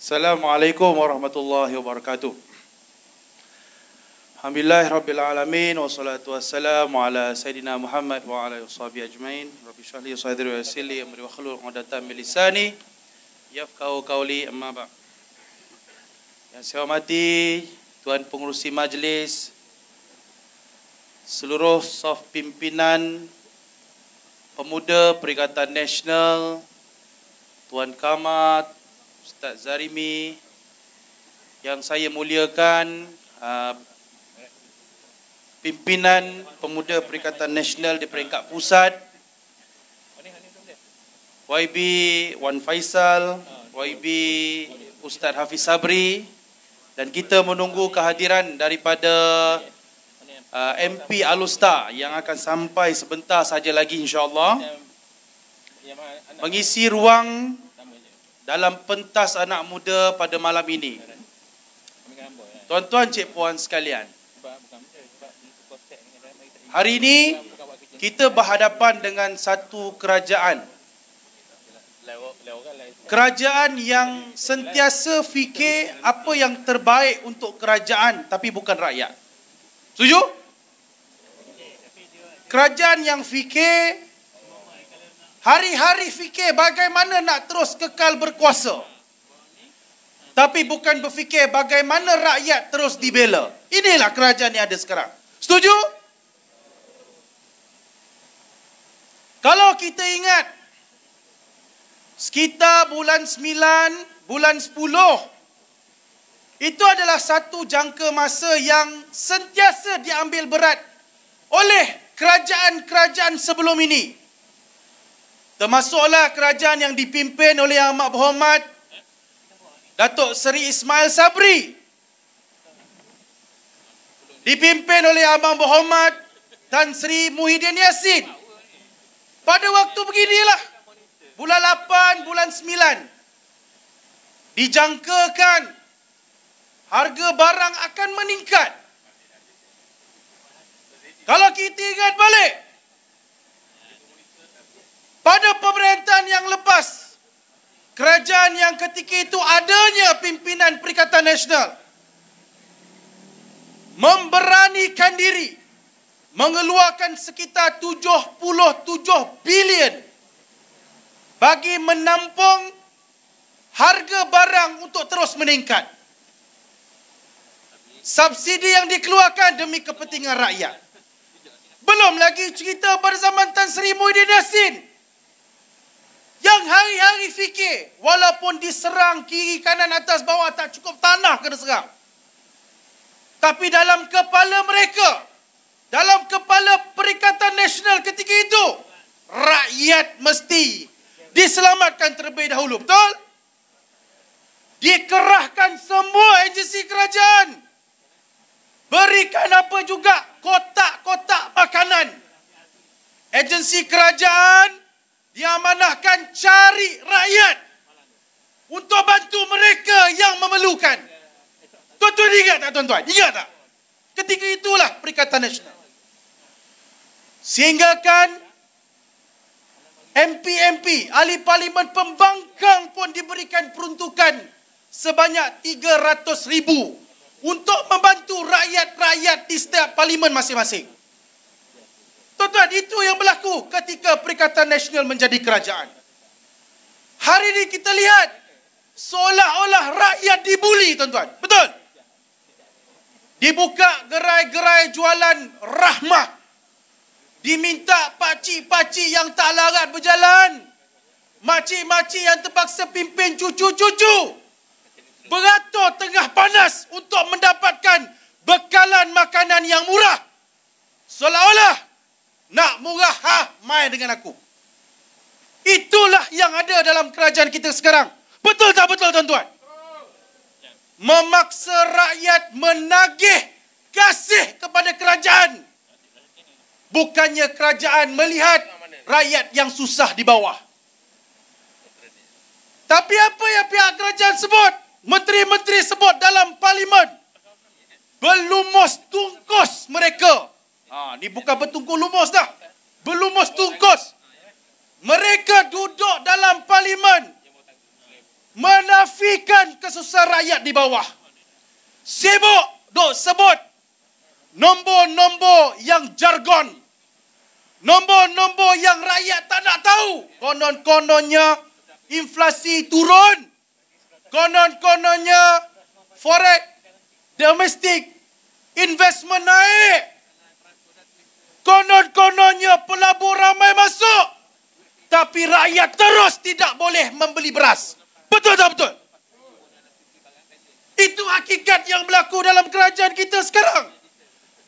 Assalamualaikum warahmatullahi wabarakatuh. Alhamdulillahirrabbilalamin. Wassalatu wassalamu ala Sayyidina Muhammad wa ala washabihi ajmain. Rabbi shrah li sadri wa yassir li amri wahlul 'uqdatam min lisani yafqahu qawli, amma ba'd. Yang saya hormati Tuan Pengerusi Majlis, seluruh saf pimpinan Pemuda Perikatan Nasional, Tuan Kamat, Ustaz Zarimi, yang saya muliakan, pimpinan Pemuda Perikatan Nasional di peringkat pusat, YB Wan Faisal, YB Ustaz Hafiz Sabri, dan kita menunggu kehadiran daripada MP Alustar yang akan sampai sebentar saja lagi insya-Allah, mengisi ruang dalam pentas anak muda pada malam ini. Tuan-tuan, cik puan sekalian, hari ini kita berhadapan dengan satu kerajaan. Kerajaan yang sentiasa fikir apa yang terbaik untuk kerajaan tapi bukan rakyat. Setuju? Kerajaan yang fikir, hari-hari fikir bagaimana nak terus kekal berkuasa, tapi bukan berfikir bagaimana rakyat terus dibela. Inilah kerajaan yang ada sekarang. Setuju? Kalau kita ingat, sekitar bulan 9, bulan 10, itu adalah satu jangka masa yang sentiasa diambil berat oleh kerajaan-kerajaan sebelum ini. Termasuklah kerajaan yang dipimpin oleh Yang Amat Berhormat Datuk Seri Ismail Sabri, dipimpin oleh Yang Amat Berhormat Tan Sri Muhyiddin Yassin. Pada waktu beginilah, bulan 8, bulan 9, dijangkakan harga barang akan meningkat. Kalau kita ingat balik, pada pemerintahan yang lepas, kerajaan yang ketika itu adanya pimpinan Perikatan Nasional memberanikan diri mengeluarkan sekitar 77 bilion bagi menampung harga barang untuk terus meningkat. Subsidi yang dikeluarkan demi kepentingan rakyat. Belum lagi cerita pada zaman Tan Sri Muhyiddin Yassin, yang hari-hari fikir walaupun diserang kiri kanan atas bawah tak cukup tanah kena serang, tapi dalam kepala mereka, dalam kepala Perikatan Nasional ketika itu, rakyat mesti diselamatkan terlebih dahulu. Betul? Dikerahkan semua agensi kerajaan, berikan apa juga kotak-kotak makanan. Agensi kerajaan diamanahkan cari rakyat untuk bantu mereka yang memerlukan. Tuan-tuan ingat tak, tuan-tuan? Ingat tak? Ketika itulah Perikatan Nasional. Sehinggakan MP-MP, ahli parlimen pembangkang pun diberikan peruntukan sebanyak 300,000 untuk membantu rakyat-rakyat di setiap parlimen masing-masing. Tuan-tuan, itu yang berlaku ketika Perikatan Nasional menjadi kerajaan. Hari ini kita lihat seolah-olah rakyat dibuli, tuan-tuan. Betul? Dibuka gerai-gerai jualan rahmah, diminta pakcik-pakcik yang tak larat berjalan, makcik-makcik yang terpaksa pimpin cucu-cucu beratur tengah panas untuk mendapatkan bekalan makanan yang murah. Seolah-olah nak murah, main dengan aku. Itulah yang ada dalam kerajaan kita sekarang. Betul tak betul, tuan-tuan? Memaksa rakyat menagih kasih kepada kerajaan. Bukannya kerajaan melihat rakyat yang susah di bawah. Tapi apa yang pihak kerajaan sebut, menteri-menteri sebut dalam parlimen, berlumus tungkus mereka. Ni bukan bertungkus lumus dah. Berlumus tungkus. Mereka duduk dalam parlimen menafikan kesusahan rakyat di bawah. Sibuk duk sebut nombor-nombor yang jargon. Nombor-nombor yang rakyat tak nak tahu. Konon-kononnya inflasi turun. Konon-kononnya forex domestic investment naik. Konon-kononnya pelabur ramai masuk. Tapi rakyat terus tidak boleh membeli beras. Betul tak betul? Itu hakikat yang berlaku dalam kerajaan kita sekarang.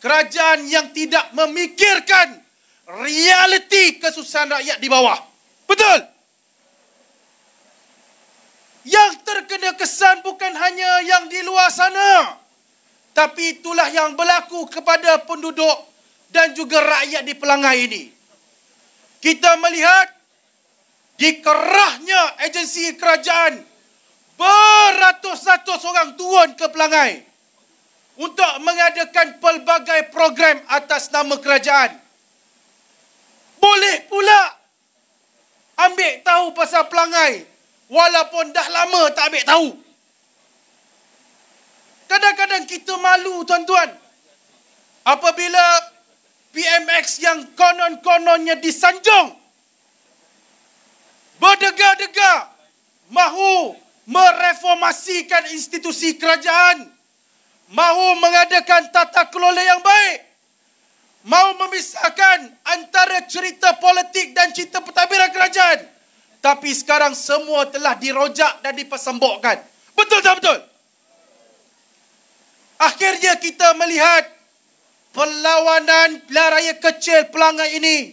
Kerajaan yang tidak memikirkan realiti kesusahan rakyat di bawah. Betul? Yang terkena kesan bukan hanya yang di luar sana, tapi itulah yang berlaku kepada penduduk dan juga rakyat di Pelangai ini. Kita melihat dikerahnya agensi kerajaan beratus-ratus orang turun ke Pelangai untuk mengadakan pelbagai program atas nama kerajaan. Boleh pula ambil tahu pasal Pelangai walaupun dah lama tak ambil tahu. Kadang-kadang kita malu, tuan-tuan, apabila PMX yang konon-kononnya disanjung berdegar-degar mahu mereformasikan institusi kerajaan, mahu mengadakan tata kelola yang baik, mahu memisahkan antara cerita politik dan cerita pentadbiran kerajaan. Tapi sekarang semua telah dirojak dan dipesembokkan. Betul tak betul? Akhirnya kita melihat perlawanan pilihan raya kecil Pelangai ini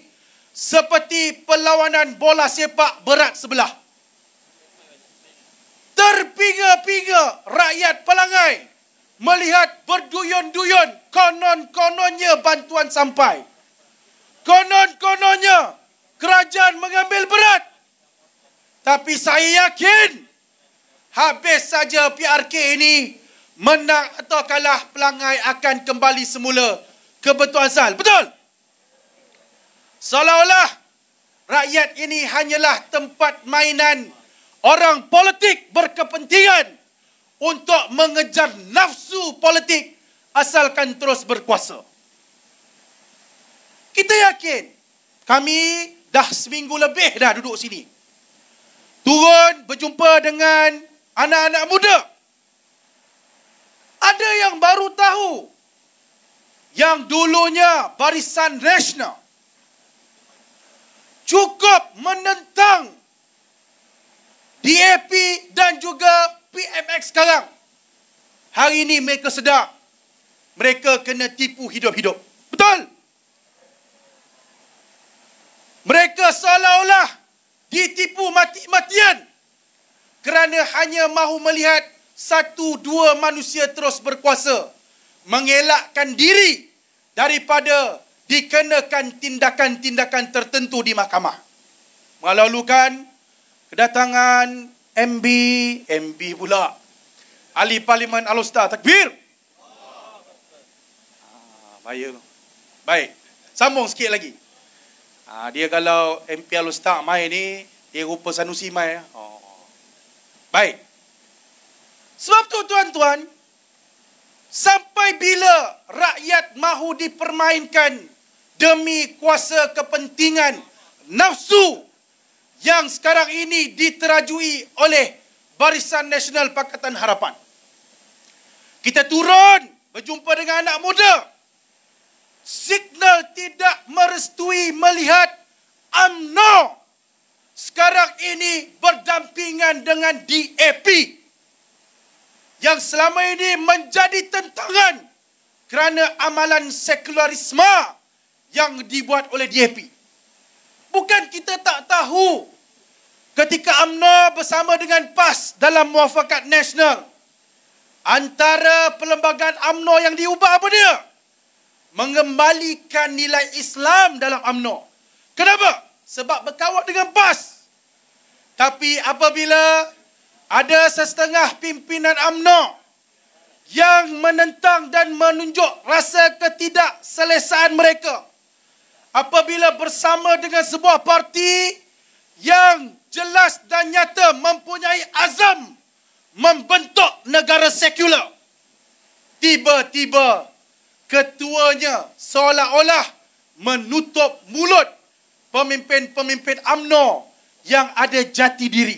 seperti perlawanan bola sepak berat sebelah. Terpinga-pinga rakyat Pelangai melihat berduyun-duyun konon-kononnya bantuan sampai. Konon-kononnya kerajaan mengambil berat. Tapi saya yakin habis saja PRK ini, menang atau kalah Pelangai akan kembali semula ke Batu Asal. Betul? Seolah-olah rakyat ini hanyalah tempat mainan orang politik berkepentingan untuk mengejar nafsu politik asalkan terus berkuasa. Kita yakin, kami dah seminggu lebih dah duduk sini. Turun berjumpa dengan anak-anak muda. Ada yang baru tahu yang dulunya Barisan Nasional cukup menentang DAP dan juga PMX sekarang. Hari ini mereka sedar mereka kena tipu hidup-hidup. Betul? Mereka seolah-olah ditipu mati-matian kerana hanya mahu melihat satu dua manusia terus berkuasa, mengelakkan diri daripada dikenakan tindakan-tindakan tertentu di mahkamah. Melalukan kedatangan MB pula, Ahli Parlimen Al-Ustaz. Takbir. Baik. Sambung sikit lagi. Dia kalau MP Al-Ustaz mai ni, dia rupa Sanusi mai. Baik. Sebab tu tuan-tuan, sampai bila rakyat mahu dipermainkan demi kuasa kepentingan nafsu yang sekarang ini diterajui oleh Barisan Nasional Pakatan Harapan. Kita turun berjumpa dengan anak muda. Signal tidak merestui melihat UMNO sekarang ini berdampingan dengan DAP yang selama ini menjadi tentangan kerana amalan sekularisme yang dibuat oleh DAP. Bukan kita tak tahu ketika UMNO bersama dengan PAS dalam muafakat nasional, antara perlembagaan UMNO yang diubah apa dia? Mengembalikan nilai Islam dalam UMNO. Kenapa? Sebab berkawat dengan PAS. Tapi apabila ada setengah pimpinan UMNO yang menentang dan menunjuk rasa ketidakselesaan mereka, apabila bersama dengan sebuah parti yang jelas dan nyata mempunyai azam membentuk sekular. Tiba-tiba ketuanya seolah-olah menutup mulut pemimpin-pemimpin UMNO yang ada jati diri.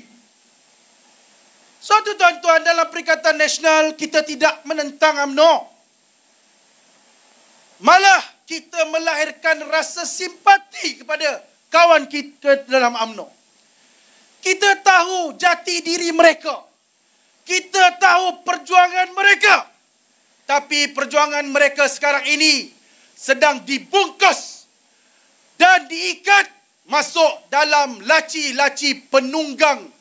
Suatu tuan-tuan, dalam Perikatan Nasional kita tidak menentang UMNO. Malah kita melahirkan rasa simpati kepada kawan kita dalam UMNO. Kita tahu jati diri mereka. Kita tahu perjuangan mereka. Tapi perjuangan mereka sekarang ini sedang dibungkus dan diikat masuk dalam laci-laci penunggang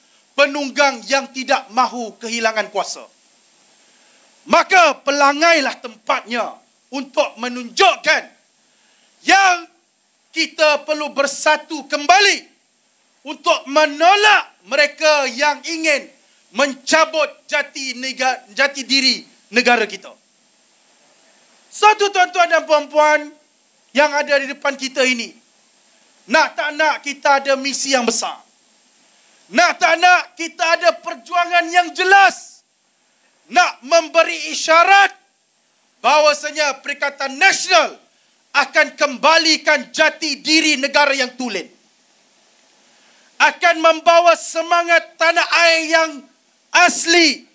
yang tidak mahu kehilangan kuasa. Maka pelangailah tempatnya untuk menunjukkan yang kita perlu bersatu kembali untuk menolak mereka yang ingin mencabut jati diri negara kita. Satu tuan-tuan dan puan-puan yang ada di depan kita ini, nak tak nak kita ada misi yang besar. Nak tak nak kita ada perjuangan yang jelas. Nak memberi isyarat bahawasanya Perikatan Nasional akan kembalikan jati diri negara yang tulen. Akan membawa semangat tanah air yang asli.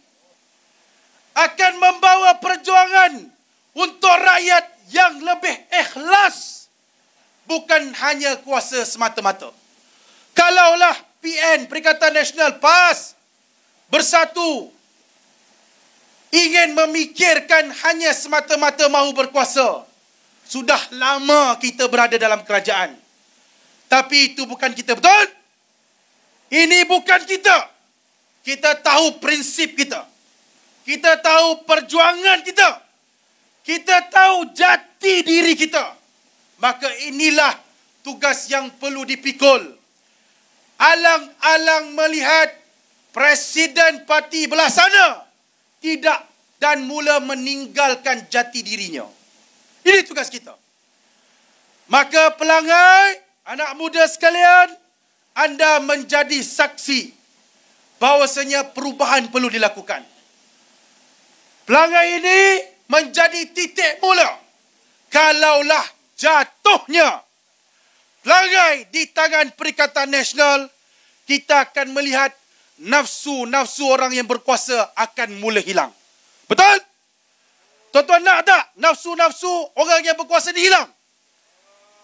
Akan membawa perjuangan untuk rakyat yang lebih ikhlas. Bukan hanya kuasa semata-mata. Kalaulah PN, Perikatan Nasional, PAS, bersatu, ingin memikirkan hanya semata-mata mahu berkuasa, sudah lama kita berada dalam kerajaan. Tapi itu bukan kita, betul? Ini bukan kita. Kita tahu prinsip kita. Kita tahu perjuangan kita. Kita tahu jati diri kita. Maka inilah tugas yang perlu dipikul. Alang-alang melihat Presiden parti belah sana tidak dan mula meninggalkan jati dirinya. Ini tugas kita. Maka pelanggai, anak muda sekalian, anda menjadi saksi bahawasanya perubahan perlu dilakukan. Pelanggai ini menjadi titik mula. Kalaulah jatuhnya pelanggai di tangan Perikatan Nasional, kita akan melihat nafsu-nafsu orang yang berkuasa akan mula hilang. Betul? Tuan-tuan nak tak nafsu-nafsu orang yang berkuasa dihilang?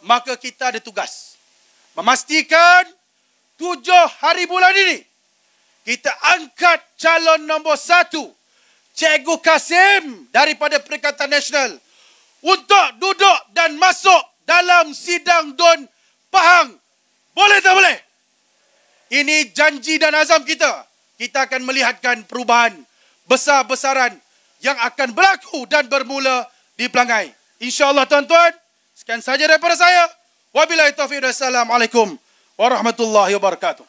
Maka kita ada tugas. Memastikan 7 hari bulan ini, kita angkat calon nombor 1, Cikgu Kasim daripada Perikatan Nasional untuk duduk dan masuk dalam sidang Dun Pahang. Boleh tak boleh? Ini janji dan azam kita. Kita akan melihatkan perubahan besar-besaran yang akan berlaku dan bermula di Pelangai. InsyaAllah tuan-tuan, sekian saja daripada saya. Wabillahi taufiq. Wassalamualaikum warahmatullahi wabarakatuh.